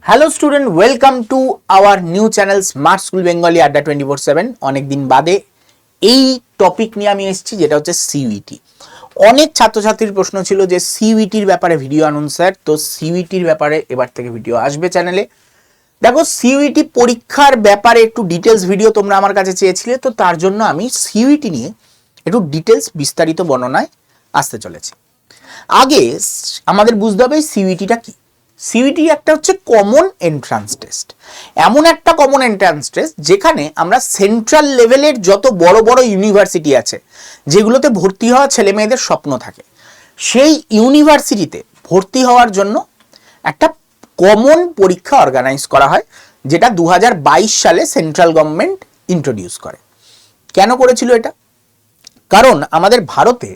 Hello student, welcome to our new channel smart school Bengali আড্ডা 24/7। অনেকদিন বাদে এই টপিক নিয়ে আমি এসেছি, যেটা হচ্ছে সিইউটি। অনেক ছাত্রছাত্রীর প্রশ্ন ছিল যে সিইউটির ব্যাপারে ভিডিও আনুন স্যার। তো সিইউটির ব্যাপারে এবার থেকে ভিডিও আসবে চ্যানেলে। দেখো, সিইউটি পরীক্ষার ব্যাপারে একটু ডিটেলস ভিডিও তোমরা আমার কাছে চেয়েছিলে, তো তার জন্য আমি সিইউটি নিয়ে একটু ডিটেলস বিস্তারিত বর্ণনায় আসতে চলেছি। আগে আমাদের বুঝতে হবে সিইউটিটা কি। সিইউটি একটা হচ্ছে কমন এন্ট্রান্স টেস্ট, এমন একটা কমন এন্ট্রান্স টেস্ট যেখানে আমরা সেন্ট্রাল লেভেলের যত বড় বড় ইউনিভার্সিটি আছে, যেগুলোতে ভর্তি হওয়া ছেলে মেয়েদের স্বপ্ন থাকে, সেই ইউনিভার্সিটিতে ভর্তি হওয়ার জন্য একটা কমন পরীক্ষা অর্গানাইজ করা হয়, যেটা 2022 সালে সেন্ট্রাল গভর্নমেন্ট ইন্ট্রোডিউস করে। কেন করেছিল এটা? কারণ আমাদের ভারতে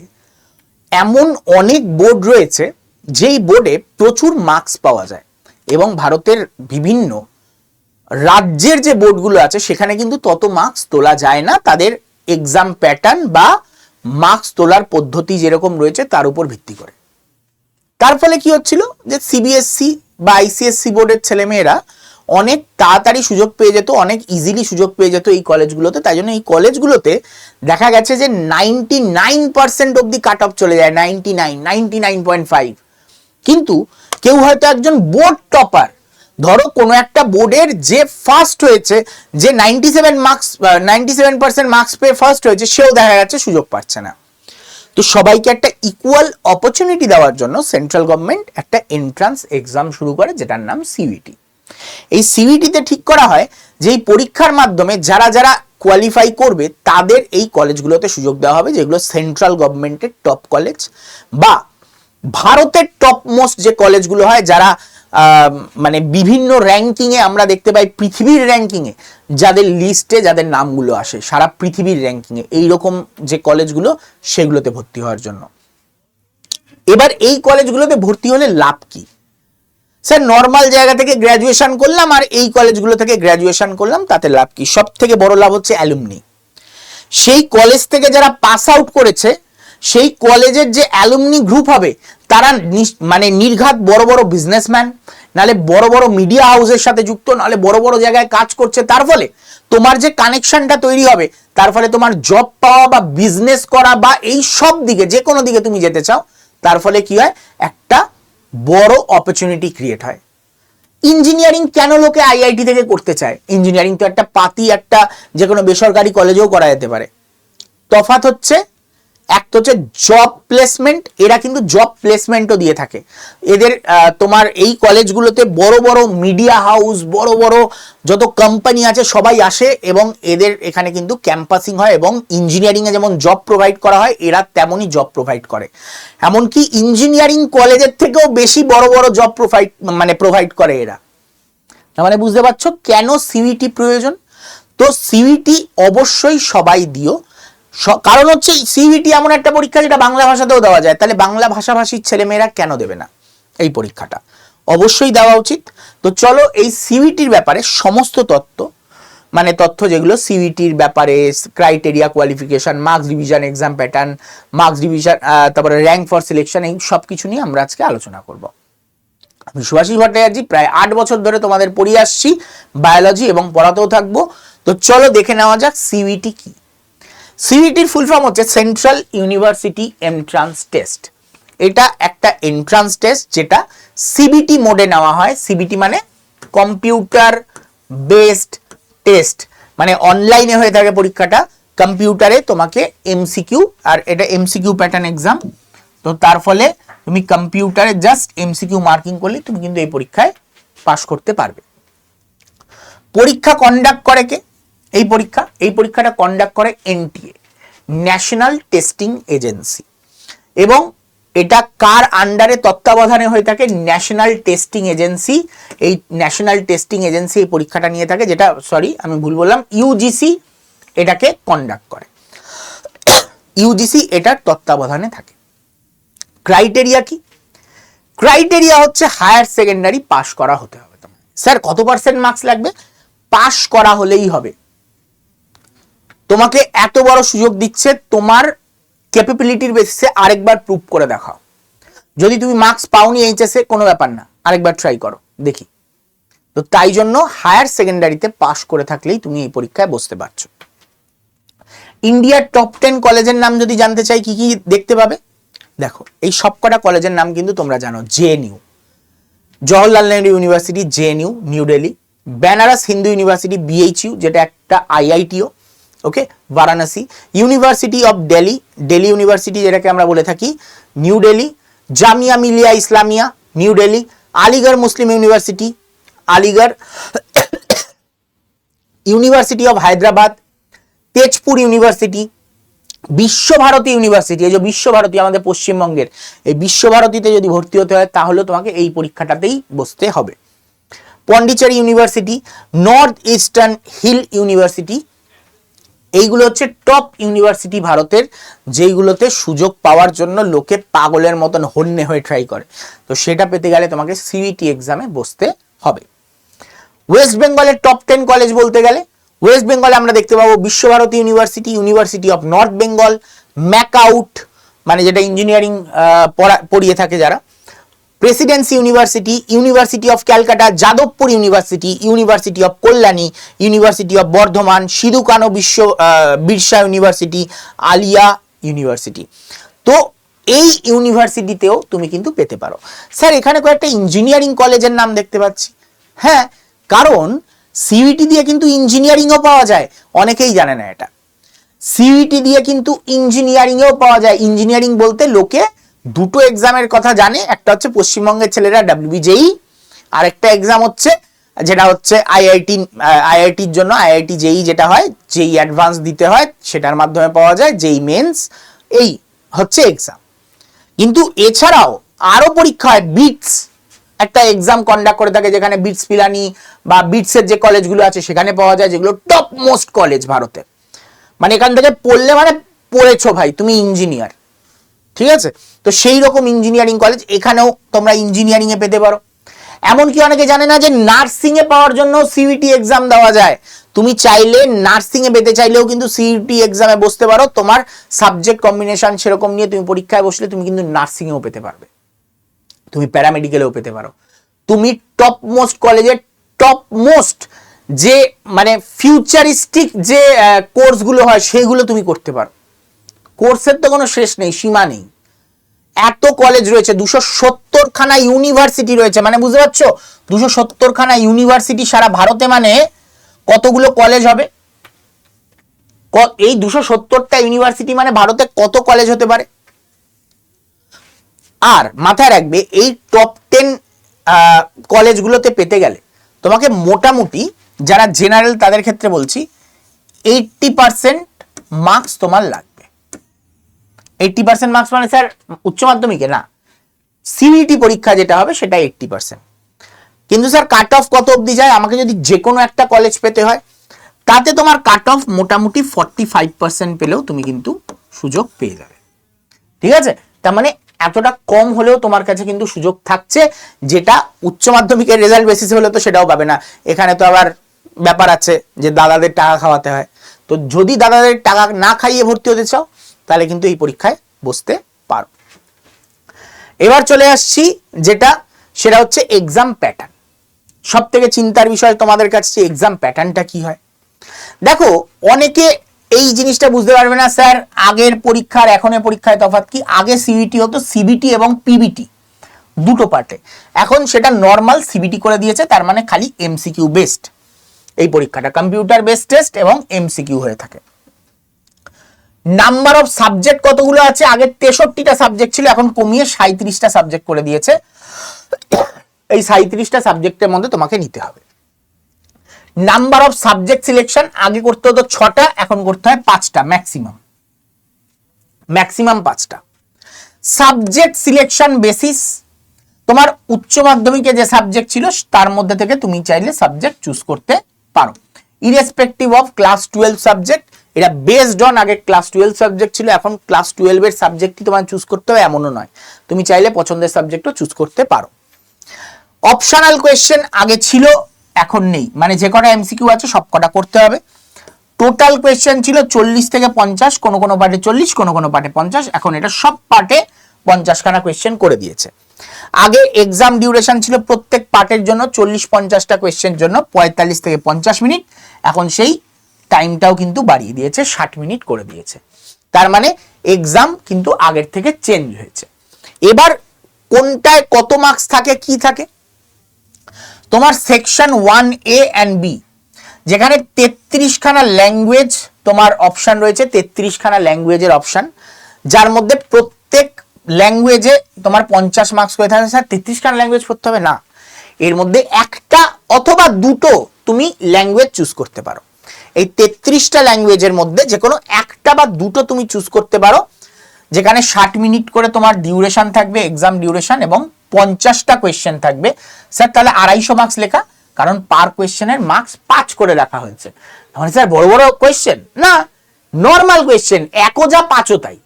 এমন অনেক বোর্ড রয়েছে যেই বোর্ডে প্রচুর মার্কস পাওয়া যায়, এবং ভারতের বিভিন্ন রাজ্যের যে বোর্ডগুলো আছে সেখানে কিন্তু তত মার্কস তোলা যায় না। তাদের এক্সাম প্যাটার্ন বা মার্কস তোলার পদ্ধতি যেরকম রয়েছে তার উপর ভিত্তি করে। তার ফলে কি হচ্ছিল যে সিবিএসসি বা আইসিএসসি বোর্ডের ছেলেমেয়েরা অনেক তাড়াতাড়ি সুযোগ পেয়ে যেত, অনেক ইজিলি সুযোগ পেয়ে যেত এই কলেজগুলোতে। তাই জন্য এই কলেজগুলোতে দেখা গেছে যে 99% অব্দি কাট অফ চলে যায়, 99.5। কিন্তু কেউ হয়তো একজন বোর্ড টপার, ধরো কোনো একটা বোর্ডের যে ফার্স্ট হয়েছে, যে 97% মার্কস পেয়ে ফার্স্ট হয়েছে, সেও দেখা যাচ্ছে সুযোগ পাচ্ছে না। তো সবাইকে একটা ইকুয়াল অপরচুনিটি দেওয়ার জন্য সেন্ট্রাল গভর্নমেন্ট একটা এন্ট্রান্স এক্সাম শুরু করে, যেটার নাম সিইউটি। এই সিইউটিতে ঠিক করা হয় যে এই পরীক্ষার মাধ্যমে যারা যারা কোয়ালিফাই করবে তাদের এই কলেজগুলোতে সুযোগ দেওয়া হবে, যেগুলো সেন্ট্রাল গভর্নমেন্টের টপ কলেজ বা ভারতের টপ মোস্ট যে কলেজগুলো হয়, যারা মানে বিভিন্ন র্যাঙ্কিংয়ে আমরা দেখতে পাই, পৃথিবীর র্যাঙ্কিংয়ে যাদের লিস্টে যাদের নামগুলো আসে সারা পৃথিবীর র্যাঙ্কিংয়ে, এইরকম যে কলেজগুলো, সেগুলোতে ভর্তি হওয়ার জন্য। এবার এই কলেজগুলোতে ভর্তি হলে লাভ কি? স্যার, নর্মাল জায়গা থেকে গ্র্যাজুয়েশন করলাম আর এই কলেজগুলো থেকে গ্র্যাজুয়েশন করলাম, তাতে লাভ কি? সব থেকে বড় লাভ হচ্ছে অ্যালুমনি। সেই কলেজ থেকে যারা পাস আউট করেছে, সেই কলেজের যে অ্যালুমনি গ্রুপ হবে, তারা মানে নির্ঘাত বড় বড় বিজনেসম্যান, নালে বড় বড় মিডিয়া হাউসের সাথে যুক্ত, নালে বড় বড় জায়গায় কাজ করছে। তার ফলে তোমার যে কানেকশনটা তৈরি হবে, তার ফলে তোমার জব পাওয়া বা বিজনেস করা বা এই সব দিকে, যে কোনো দিকে তুমি যেতে চাও, তার ফলে কি হয়, একটা বড় অপরচুনিটি ক্রিয়েট হয়। ইঞ্জিনিয়ারিং কেন লোকে আইআইটি থেকে করতে চায়? ইঞ্জিনিয়ারিং তো একটা পাতি, একটা যে কোনো বেসরকারি কলেজেও করা যেতে পারে। তফাৎ হচ্ছে, একটা হচ্ছে জব প্লেসমেন্ট, এরা কিন্তু জব প্লেসমেন্টও দিয়ে থাকে। এদের তোমার এই কলেজগুলোতে বড় বড় মিডিয়া হাউস, বড় বড় যত কোম্পানি আছে সবাই আসে, এবং এদের এখানে কিন্তু ক্যাম্পাসিং হয়, এবং ইঞ্জিনিয়ারিংয়ে যেমন জব প্রোভাইড করা হয়, এরা তেমনই জব প্রোভাইড করে। এমনকি ইঞ্জিনিয়ারিং কলেজের থেকেও বেশি বড় বড় জব প্রোভাইড করে এরা। তার মানে বুঝতে পারছো কেন সিইউটি প্রয়োজন। তো সিইউটি অবশ্যই সবাই দিও, কারণ হচ্ছে সিইউটি এমন একটা পরীক্ষা যেটা বাংলা ভাষাতেও দেওয়া যায়। তাহলে বাংলা ভাষাভাষীর ছেলেমেয়েরা কেন দেবে না? এই পরীক্ষাটা অবশ্যই দেওয়া উচিত। তো চলো এই সিইউটির ব্যাপারে সমস্ত তথ্য যেগুলো সিইউটির ব্যাপারে, criteria, qualification, marks division, exam pattern, marks division, তারপরে র্যাঙ্ক ফর সিলেকশন, এই সব কিছু নিয়ে আমরা আজকে আলোচনা করব। আমি সুভাষিস ভট্টাচার্য, প্রায় 8 বছর ধরে তোমাদের পড়িয়ে আসছি বায়োলজি, এবং পড়াতেও থাকবো। তো চলো দেখে নেওয়া যাক সিইউটি কি। সিইউটির ফুল ফর্ম হচ্ছে সেন্ট্রাল ইউনিভার্সিটি এন্ট্রান্স টেস্ট। এটা একটা এন্ট্রান্স টেস্ট যেটা সিবিটি মোডে নেওয়া হয়। সিবিটি মানে কম্পিউটার বেসড টেস্ট, মানে অনলাইনে হয়ে থাকে পরীক্ষাটা, কম্পিউটারে তোমাকে এমসিকিউ, আর এটা এমসিকিউ প্যাটার্ন এক্সাম। তো তার ফলে তুমি কম্পিউটারে জাস্ট এমসিকিউ মার্কিং করলে তুমি কিন্তু এই পরীক্ষায় পাস করতে পারবে। পরীক্ষা কন্ডাক্ট করে কে? এই পরীক্ষাটা কন্ডাক্ট করে এনটিএ, ন্যাশনাল টেস্টিং এজেন্সি। এবং এটা কার আন্ডারে তত্ত্বাবধানে হয়ে থাকে? National testing agency. এই ন্যাশনাল টেস্টিং এজেন্সি এই পরীক্ষাটা নিয়ে থাকে, যেটা আমি ভুল বললাম, ইউজিসি এটাকে কন্ডাক্ট করে। ইউজিসি এটার তত্ত্বাবধানে থাকে। ক্রাইটেরিয়া কি? ক্রাইটেরিয়া হচ্ছে হায়ার সেকেন্ডারি পাস করা হতে হবে। স্যার, কত পার্সেন্ট মার্কস লাগবে? পাস করা হলেই হবে। তোমাকে এত বড় সুযোগ দিচ্ছে, তোমার ক্যাপাবিলিটির বেসিসে আরেকবার প্রুভ করে দেখাও। যদি তুমি মার্কস পাওনি এইচএসে, কোনো ব্যাপার না, আরেকবার ট্রাই করো, দেখি। তো তাই জন্য হায়ার সেকেন্ডারিতে পাশ করে থাকলেই তুমি এই পরীক্ষায় বসতে পারছো। ইন্ডিয়ার টপ 10 কলেজের নাম যদি জানতে চাই কি কি দেখতে পাবে, দেখো এই সবকটা কলেজের নাম কিন্তু তোমরা জানো। JNU, Jawaharlal Nehru university JNU new Delhi, Banaras Hindu university BHU যেটা একটা আইআইটিও, okay, Varanasi, university of Delhi Delhi university যেটাকে আমরা বলে থাকি new Delhi, Jamia Millia Islamia new Delhi, Aligarh Muslim university Aligarh, university of Hyderabad, Tezpur university, Visva Bharati university, এই যে বিশ্বভারতী আমাদের পশ্চিমবঙ্গের, এই বিশ্বভারতীতে যদি ভর্তি হতে হয় তাহলে তোমাকে এই পরীক্ষাটাতেই বসতে হবে। Pondicherry University, North Eastern Hill University, এইগুলো হচ্ছে টপ ইউনিভার্সিটি ভারতের, যেইগুলোতে সুযোগ পাওয়ার জন্য লোকে পাগলের মতন হন্যে হয়ে ট্রাই করে। তো সেটা পেতে গেলে তোমাকে সিইটি এক্সামে বসতে হবে। ওয়েস্ট বেঙ্গলের টপ 10 কলেজ বলতে গেলে ওয়েস্ট বেঙ্গলে আমরা দেখতে পাবো Visvabharati University, University of North Bengal, MAKAUT মানে যেটা ইঞ্জিনিয়ারিং পড়িয়ে থাকে যারা, Presidency University, University of Calcutta, Jadavpur University, University of Kalyani, University of Bardhaman, Sidho Kanho Birsa University, Aliah University. তো এই ইউনিভার্সিটিতেও তুমি কিন্তু পেতে পারো। স্যার এখানে কয়েকটা ইঞ্জিনিয়ারিং কলেজের নাম দেখতে পাচ্ছি। হ্যাঁ, কারণ সিইটি দিয়ে কিন্তু ইঞ্জিনিয়ারিংও পাওয়া যায়, অনেকেই জানে না এটা। সিইটি দিয়ে কিন্তু ইঞ্জিনিয়ারিংও পাওয়া যায়। ইঞ্জিনিয়ারিং বলতে লোকে দুটো এক্সামের কথা জানে, একটা হচ্ছে পশ্চিমবঙ্গের ছেলেরা ডাব্লিউবিজেই, আর একটা এক্সাম হচ্ছে যেটা হচ্ছে আইআইটির জন্য আইআইটি জেই যেটা হয়, জেই অ্যাডভান্স দিতে হয়, সেটার মাধ্যমে পাওয়া যায়, জেই মেন্স, এই হচ্ছে এক্সাম। কিন্তু এছাড়াও আরো পরীক্ষা হয়, বিটস একটা এক্সাম কন্ডাক্ট করে থাকে, যেখানে বিটস পিলানি বা বিটসের যে কলেজগুলো আছে সেখানে পাওয়া যায়, যেগুলো টপ মোস্ট কলেজ ভারতের। মানে এখান থেকে পড়লে মানে পড়েছো ভাই তুমি ইঞ্জিনিয়ার, ঠিক আছে? তো সেই রকম ইঞ্জিনিয়ারিং কলেজ, এখানেও তোমরা ইঞ্জিনিয়ারিং এ পেতে পারো। এমনকি অনেকে জানে না যে নার্সিং এ পাওয়ার জন্য সিইটি এক্সাম দেওয়া যায়। তুমি চাইলে নার্সিং এ পেতে চাইলেও কিন্তু সিইটি এক্সামে বসতে পারো। তোমার সাবজেক্ট কম্বিনেশন সেরকম নিয়ে তুমি পরীক্ষায় বসলে তুমি কিন্তু নার্সিং এও পেতে পারবে, তুমি প্যারামেডিক্যালেও পেতে পারো, তুমি টপ মোস্ট কলেজের টপ মোস্ট যে মানে ফিউচারিস্টিক যে কোর্সগুলো হয় সেগুলো তুমি করতে পারো। কোর্সের তো কোনো শেষ নেই, সীমা নেই, এত কলেজ রয়েছে, 270 খানা ইউনিভার্সিটি রয়েছে। মানে বুঝতে পারছো 270 খানা ইউনিভার্সিটি সারা ভারতে, মানে কতগুলো কলেজ হবে? এই 270টা ইউনিভার্সিটি মানে ভারতে কত কলেজ হতে পারে? আর মাথায় রাখবে এই টপ 10 কলেজগুলোতে পেতে গেলে তোমাকে মোটামুটি, যারা জেনারেল তাদের ক্ষেত্রে বলছি, 80% মার্কস তোমার লাগবে। 80% মার্কস মানে স্যার উচ্চ মাধ্যমিকে না, সিইটি পরীক্ষা যেটা হবে সেটা 80%। কিন্তু স্যার কাট অফ কত অবধি যায়? আমাকে যদি যে কোনো একটা কলেজ পেতে হয় তাতে তোমার কাট অফ মোটামুটি 45% পেলেও তুমি কিন্তু সুযোগ পেয়ে যাবে, ঠিক আছে? তার মানে এতটা কম হলেও তোমার কাছে কিন্তু সুযোগ থাকছে, যেটা উচ্চ মাধ্যমিকের রেজাল্ট বেসিসে হলে তো সেটাও পাবে না। এখানে তো আবার ব্যাপার আছে যে দাদাদের টাকা খাওয়াতে হয়। তো যদি দাদাদের টাকা না খাইয়ে ভর্তি হতে চাও তাহলে কিন্তু এই পরীক্ষায় বসতে পারো। এবার চলে আসছি যেটা, সেটা হচ্ছে এক্সাম প্যাটার্ন। সব থেকে চিন্তার বিষয় তোমাদের কাছে এক্সাম প্যাটার্নটা কি হয়। দেখো অনেকে এই জিনিসটা বুঝতে পারবে না, স্যার আগের পরীক্ষার এখনের পরীক্ষায় তফাৎ কি? আগে সিইটি হতো সিবিটি এবং পিবিটি দুটো পার্টে, এখন সেটা নর্মাল সিবিটি করে দিয়েছে। তার মানে খালি এমসিকিউ বেসড এই পরীক্ষাটা, কম্পিউটার বেসড টেস্ট এবং এমসিকিউ হয়ে থাকে। নাম্বার অফ সাবজেক্ট কতগুলো আছে? আগে 63টা সাবজেক্ট ছিল, এখন কমিয়ে 37টা সাবজেক্ট করে দিয়েছে। এই 37টা সাবজেক্টের মধ্যে তোমাকে নিতে হবে। নাম্বার অফ সাবজেক্ট সিলেকশন, আগে করতে হতো 6টা, এখন করতে হয় 5টা ম্যাক্সিমাম 5টা। সাবজেক্ট সিলেকশন বেসিস, তোমার উচ্চ মাধ্যমিকে যে সাবজেক্ট ছিল তার মধ্যে থেকে তুমি চাইলে সাবজেক্ট চুজ করতে পারো, ইরেসপেক্টিভ অফ ক্লাস 12 সাবজেক্ট। এটা বেসড অন, আগে ক্লাস 12 সাবজেক্ট ছিল, এখন ক্লাস 12 এর সাবজেক্টই তোমার চুজ করতে হবে এমনও নয়, তুমি চাইলে পছন্দের সাবজেক্টও চুজ করতে পারো। অপশনাল কোয়েশ্চেন আগে ছিল, এখন নেই, মানে যে কটা এমসিকিউ আছে সব কটা করতে হবে। টোটাল কোয়েশ্চেন ছিল 40 থেকে 50, কোনো পার্টে 40, কোনো পার্টে 50, এখন এটা সব পার্টে 50খানা কোয়েশ্চেন করে দিয়েছে। আগে এক্সাম ডিউরেশন ছিল প্রত্যেক পার্টের জন্য 40-50টা কোয়েশ্চেন জন্য 45 থেকে 50 মিনিট, এখন সেই টাইমটাও কিন্তু বাড়িয়ে দিয়েছে, 60 মিনিট করে দিয়েছে। তার মানে এক্সাম কিন্তু আগের থেকে চেঞ্জ হয়েছে। এবার কোনটায় কত মার্কস থাকে, কি থাকে, তোমার সেকশন 1A অ্যান্ড বি, যেখানে 33খানা ল্যাঙ্গুয়েজ তোমার অপশন রয়েছে, 33খানা ল্যাঙ্গুয়েজের অপশন, যার মধ্যে প্রত্যেক ল্যাঙ্গুয়েজে তোমার 50 মার্কস করে থাকে। স্যার 33খানা ল্যাঙ্গুয়েজ পড়তে হবে না, এর মধ্যে একটা অথবা দুটো তুমি ল্যাঙ্গুয়েজ চুজ করতে পারো। এই 33টা ল্যাঙ্গুয়েজের মধ্যে যে কোনো একটা বা দুটো তুমি চুজ করতে পারো, যেখানে 60 মিনিট করে তোমার ডিউরেশন থাকবে, এক্সাম ডিউরেশন, এবং 50টা কোয়েশ্চেন থাকবে। স্যার তাহলে 250 মার্কস লেখা, কারণ পার কোয়েশ্চেনের মার্কস 5 করে রাখা হয়েছে। মানে স্যার বড় বড় কোয়েশ্চেন না, নর্মাল কোয়েশ্চেন, একও যা পাঁচও তাই।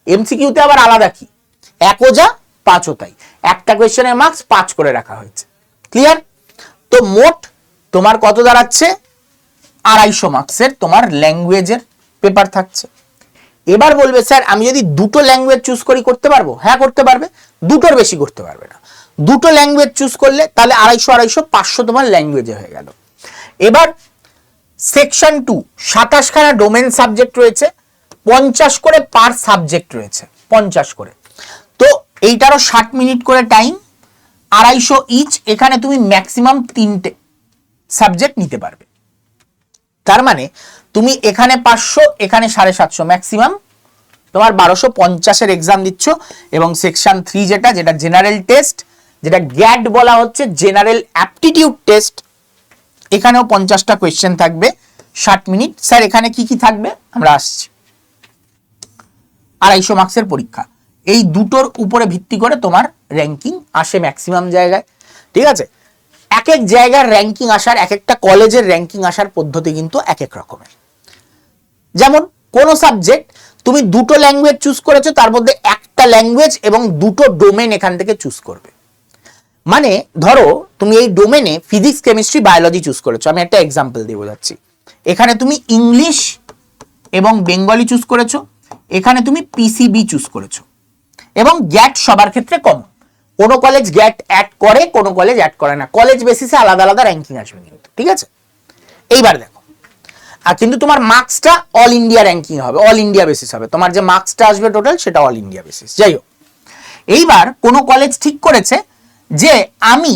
এমসিকিউতে আবার আলাদা কি, একও যা পাঁচও তাই, একটা কোয়েশ্চেনের মার্কস 5 করে রাখা হয়েছে। ক্লিয়ার? তো মোট তোমার কত দাঁড়াচ্ছে, 250 মার্কসের তোমার ল্যাঙ্গুয়েজের পেপার থাকছে। এবার বলবে স্যার আমি যদি দুটো ল্যাঙ্গুয়েজ চুজ করি করতে পারবো? হ্যাঁ করতে পারবে, দুটোর বেশি করতে পারবে না। দুটো ল্যাঙ্গুয়েজ চুজ করলে তাহলে 250 500 তোমার ল্যাঙ্গুয়েজে হয়ে গেল। এবার সেকশন 2 27খানা ডোমেন সাবজেক্ট রয়েছে, 50 করে পার সাবজেক্ট রয়েছে, 50 করে। তো এইটারও 60 মিনিট করে টাইম, 250 ইচ। এখানে তুমি ম্যাক্সিমাম 3টে সাবজেক্ট নিতে পারবে। তার মানে তুমি এখানে 500, এখানে 750, ম্যাক্সিমাম তোমার 1250-এর এক্সাম দিচ্ছ। এবং সেকশন 3 যেটা জেনারেল টেস্ট, যেটা গ্যাট বলা হচ্ছে, জেনারেল অ্যাপটিটিউড টেস্ট, এখানেও 50টা কোয়েশ্চেন থাকবে, 60 মিনিট। স্যার এখানে কি কি থাকবে আমরা আসছি। 250 মার্কসের পরীক্ষা, এই দুটোর উপরে ভিত্তি করে তোমার র্যাঙ্কিং আসে ম্যাক্সিমাম জায়গায়। ঠিক আছে, এক এক জায়গার র্যাঙ্কিং আসার, এক একটা কলেজের র্যাঙ্কিং আসার পদ্ধতি কিন্তু এক এক রকমের। যেমন কোন সাবজেক্ট তুমি দুটো ল্যাঙ্গুয়েজ চুজ করেছো, তার মধ্যে একটা ল্যাঙ্গুয়েজ এবং দুটো ডোমেন এখান থেকে চুজ করবে। মানে ধরো তুমি এই ডোমেনে ফিজিক্স, কেমিস্ট্রি, বায়োলজি চুজ করেছো, আমি একটা এক্সাম্পল দিয়ে বোঝাচ্ছি। এখানে তুমি ইংলিশ এবং বেঙ্গলি চুজ করেছো, এখানে তুমি পিসিবি চুজ করেছো, এবং গ্যাট সবার ক্ষেত্রে কমন। কোনো কলেজ গ্যাট অ্যাড করে, কোনো কলেজ অ্যাড করে না, কলেজ বেসিসে আলাদা আলাদা র্যাঙ্কিং আসবে কিন্তু। ঠিক আছে, এইবার দেখো, আর কিন্তু তোমার মার্কসটা অল ইন্ডিয়া র্যাঙ্কিং হবে, অল ইন্ডিয়া বেসিস হবে, তোমার যে মার্কসটা আসবে টোটাল সেটা অল ইন্ডিয়া বেসিস। যাই হোক, এইবার কোনো কলেজ ঠিক করেছে যে আমি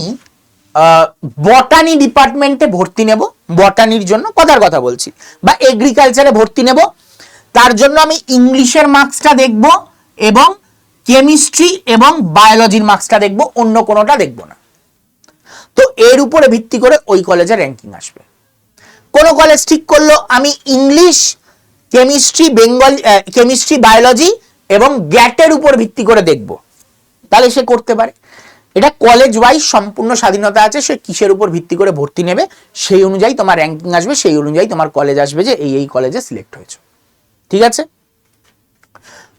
বটানি ডিপার্টমেন্টে ভর্তি নেব, বটানির জন্য কথার কথা বলছি, বা এগ্রিকালচারে ভর্তি নেব, তার জন্য আমি ইংলিশের মার্কসটা দেখব এবং কেমিস্ট্রি এবং বায়োলজির মার্কসটা দেখব, অন্য কোনোটা দেখব না। তো এর উপরে ভিত্তি করে ওই কলেজের র্যাঙ্কিং আসবে। কোন কলেজ ঠিক করলো আমি English, chemistry, Bengali, chemistry, biology এবং গ্যাটের উপর ভিত্তি করে দেখব, তাহলে সে করতে পারে। এটা কলেজ ওয়াইজ সম্পূর্ণ স্বাধীনতা আছে, সে কিসের উপর ভিত্তি করে ভর্তি নেবে সেই অনুযায়ী তোমার র্যাঙ্কিং আসবে, সেই অনুযায়ী তোমার কলেজ আসবে যে এই কলেজে সিলেক্ট হয়েছে। ঠিক আছে,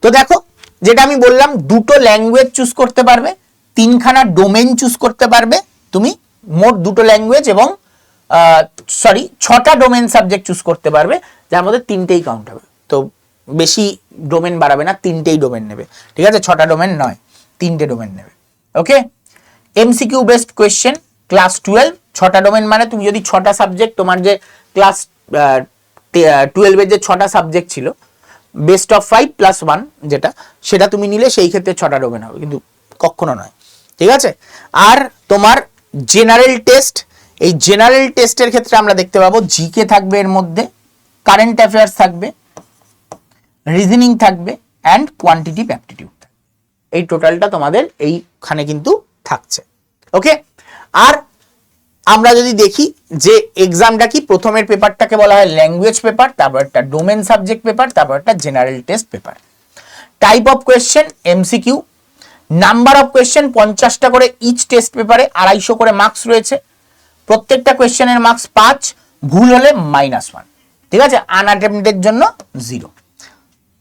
তো দেখো যেটা আমি বললাম, দুটো ল্যাঙ্গুয়েজ চুজ করতে পারবে, 3খানা ডোমেন চুজ করতে পারবে তুমি, মোট দুটো ল্যাঙ্গুয়েজ এবং 6টা ডোমেন সাবজেক্ট চুজ করতে পারবে, যার মধ্যে 3টেই কাউন্ট হবে। তো বেশি ডোমেন বাড়াবে না, 3টেই ডোমেন নেবে। ঠিক আছে, 6টা ডোমেন নয়, 3টে ডোমেন নেবে। Okay, MCQ based question class 12, 6টা ডোমেন মানে তুমি যদি 6টা সাবজেক্ট, তোমার যে ক্লাস 12-এর যে 6টা সাবজেক্ট ছিল, বেস্ট অফ 5 + 1 যেটা, সেটা তুমি নিলে সেই ক্ষেত্রে 6টা ডোমেন হবে, কিন্তু কখনো নয়। ঠিক আছে, আর তোমার জেনারেল টেস্ট, এই জেনারেল টেস্টের ক্ষেত্রে আমরা দেখতে পাবো জিকে থাকবে, এর মধ্যে কারেন্ট অ্যাফেয়ার্স থাকবে, রিজনিং থাকবে, অ্যান্ড কোয়ান্টিটিভ অ্যাপটিটিউড থাকবে। এই টোটালটা তোমাদের এইখানে কিন্তু থাকছে। ওকে, আর আমরা যদি দেখি যে এক্সামটা কি, প্রথমের পেপারটাকে বলা হয় ল্যাঙ্গুয়েজ পেপার, তারপর একটা ডোমেন সাবজেক্ট পেপার, তারপর একটা general test paper. Type of question MCQ, number of question 50টা করে ইচ টেস্ট পেপারে, 250 করে মার্কস রয়েছে, প্রত্যেকটা কোয়েশ্চেনের মার্কস 5, ভুল হলে -1। ঠিক আছে, আনঅ্যাটেম্পটেড জন্য 0।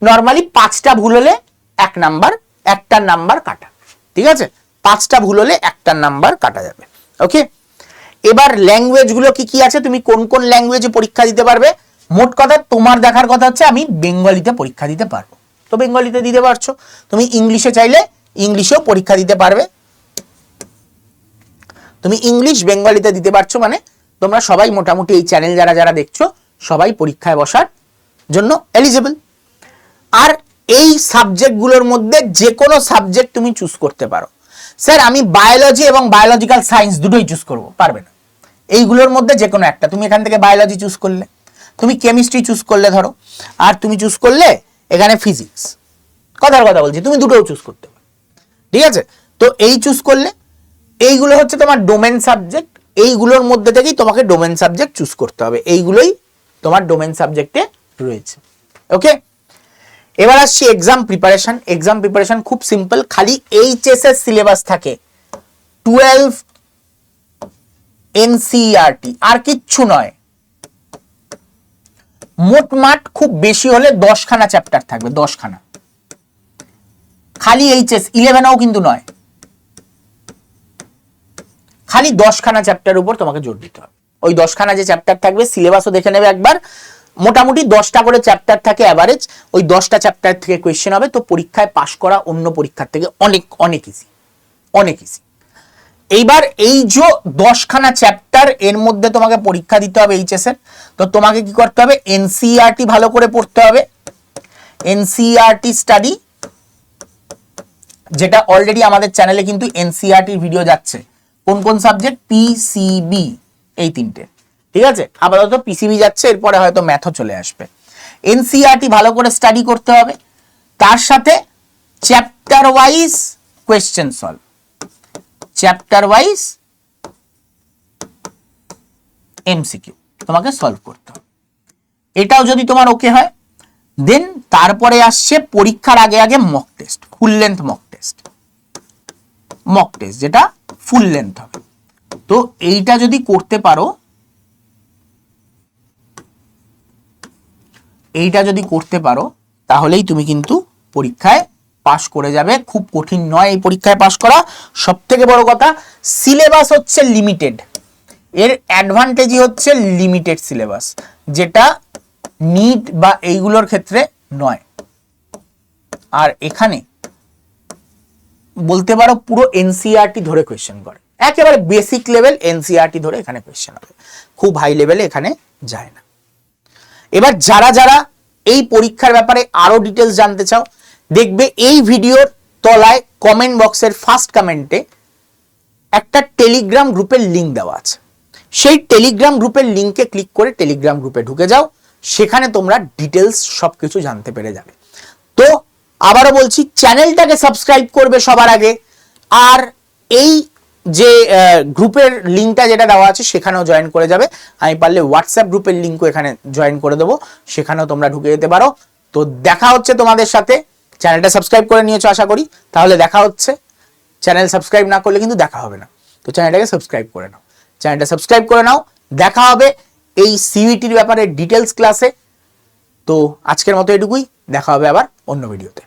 নর্মালি 5টা ভুল হলে 1 নাম্বার, একটার নাম্বার কাটা। ঠিক আছে, 5টা ভুল হলে একটার নাম্বার কাটা যাবে। ওকে, এবার ল্যাঙ্গুয়েজ গুলো কি কি আছে, তুমি কোন কোন ল্যাঙ্গুয়েজে পরীক্ষা দিতে পারবে। মোট কথা তোমার দেখার কথা হচ্ছে আমি বেঙ্গলিতে পরীক্ষা দিতে পারবো, তো বেঙ্গলিতে দিতে পারছো। তুমি ইংলিশে চাইলে ইংলিশেও পরীক্ষা দিতে পারবে। তুমি ইংলিশ বেঙ্গলিতে দিতে পারছো, মানে তোমরা সবাই মোটামুটি এই চ্যানেল যারা যারা দেখছো সবাই পরীক্ষায় বসার জন্য এলিজিবল। আর এই সাবজেক্টগুলোর মধ্যে যে কোনো সাবজেক্ট তুমি চুজ করতে পারো। স্যার আমি বায়োলজি এবং বায়োলজিক্যাল সায়েন্স দুটোই চুজ করবো, পারবে না। এইগুলোর মধ্যে যে কোনো একটা, তুমি এখান থেকে বায়োলজি চুজ করলে, তুমি কেমিস্ট্রি চুজ করলে ধরো, আর তুমি চুজ করলে এখানে ফিজিক্স, কথার কথা বলছি, তুমি দুটোও চুজ করতে পারো, ঠিক আছে? তো এই চুজ করলে, এইগুলো হচ্ছে তোমার ডোমেন সাবজেক্ট, এইগুলোর মধ্যে থেকেই তোমাকে ডোমেন সাবজেক্ট চুজ করতে হবে, এইগুলোই তোমার ডোমেন সাবজেক্টে রয়েছে। ওকে, এবার আসছি এক্সাম প্রিপারেশন। এক্সাম প্রিপারেশন খুব সিম্পল, খালি এইচএস এর সিলেবাস থাকে 12 এনসিইআরটি, আর কিচ্ছু নয়। মোটমাট খুব বেশি হলে 10 খানা চ্যাপ্টার থাকবে, 10 খানা, খালি এইচএস 11ও কিন্তু নয়, খালি 10 খানা চ্যাপ্টার উপর তোমাকে জোর দিতে হবে। ওই 10 খানা যে চ্যাপ্টার থাকবে, সিলেবাসও দেখে নেবে একবার, মোটামুটি 10টা করে চ্যাপ্টার থাকে অ্যাভারেজ, ওই 10টা চ্যাপ্টার থেকে কোয়েশ্চেন হবে। তো পরীক্ষায় পাশ করা অন্য পরীক্ষার থেকে অনেক অনেক ইজি, অনেক ইজি। এইবার এই যে 10 খানা চ্যাপ্টার, এর মধ্যে তোমাকে পরীক্ষা দিতে হবে এইচএস এর। তো তোমাকে কি করতে হবে, এনসিইআরটি ভালো করে পড়তে হবে, এনসিইআরটি স্টাডি, যেটা অলরেডি আমাদের চ্যানেলে কিন্তু এনসিইআরটির ভিডিও যাচ্ছে। কোন কোন সাবজেক্ট, পিসিবি, এই তিনটে, ঠিক আছে? আপাতত পিসিবি যাচ্ছে, এরপরে হয়তো ম্যাথও চলে আসবে। এনসিইআরটি ভালো করে স্টাডি করতে হবে, তার সাথে chapter wise question solve, chapter wise MCQ তোমাকে সলভ করতে হবে। এটাও যদি তোমার ওকে হয়, দেন তারপরে আসছে পরীক্ষার আগে আগে mock test, full length mock test, mock test যেটা ফুল লেন্থ হবে। তো এইটা যদি করতে পারো, এইটা যদি করতে পারো, তাহলেই তুমি কিন্তু পরীক্ষায় পাশ করে যাবে। খুব কঠিন নয় এই পরীক্ষায় পাশ করা। সব থেকে বড় কথা, সিলেবাস হচ্ছে লিমিটেড, এর অ্যাডভান্টেজই হচ্ছে লিমিটেড সিলেবাস, যেটা নিট বা এইগুলোর ক্ষেত্রে নয়। আর এখানে বলতে পারো পুরো এনসিইআরটি ধরে কোয়েশ্চেন করে, একেবারে বেসিক লেভেল এনসিইআরটি ধরে এখানে কোয়েশ্চেন হবে, খুব হাই লেভেলে এখানে যায় না। এবার যারা যারা এই পরীক্ষার ব্যাপারে আরো ডিটেলস জানতে চাও, দেখবে এই ভিডিওর তলায় কমেন্ট বক্সের ফার্স্ট কমেন্টে একটা টেলিগ্রাম গ্রুপের লিঙ্ক দেওয়া আছে। সেই টেলিগ্রাম গ্রুপের লিঙ্কে ক্লিক করে টেলিগ্রাম গ্রুপে ঢুকে যাও, সেখানে তোমরা ডিটেলস সবকিছু জানতে পেরে যাবে। তো আবারও বলছি, চ্যানেলটাকে সাবস্ক্রাইব করবে সবার আগে, আর এই যে গ্রুপের লিঙ্কটা যেটা দেওয়া আছে সেখানেও জয়েন করে যাবে। আমি পারলে হোয়াটসঅ্যাপ গ্রুপের লিঙ্কও এখানে জয়েন করে দেবো, সেখানেও তোমরা ঢুকে যেতে পারো। তো দেখা হচ্ছে তোমাদের সাথে, চ্যানেলটা সাবস্ক্রাইব করে নিয়েছো আশা করি, তাহলে দেখা হচ্ছে। চ্যানেল সাবস্ক্রাইব না করলে কিন্তু দেখা হবে না, তো চ্যানেলটাকে সাবস্ক্রাইব করে নাও, চ্যানেলটা সাবস্ক্রাইব করে নাও। দেখা হবে এই সিইউটির ব্যাপারে ডিটেলস ক্লাসে। তো আজকের মতো এটুকুই, দেখা হবে আবার অন্য ভিডিওতে।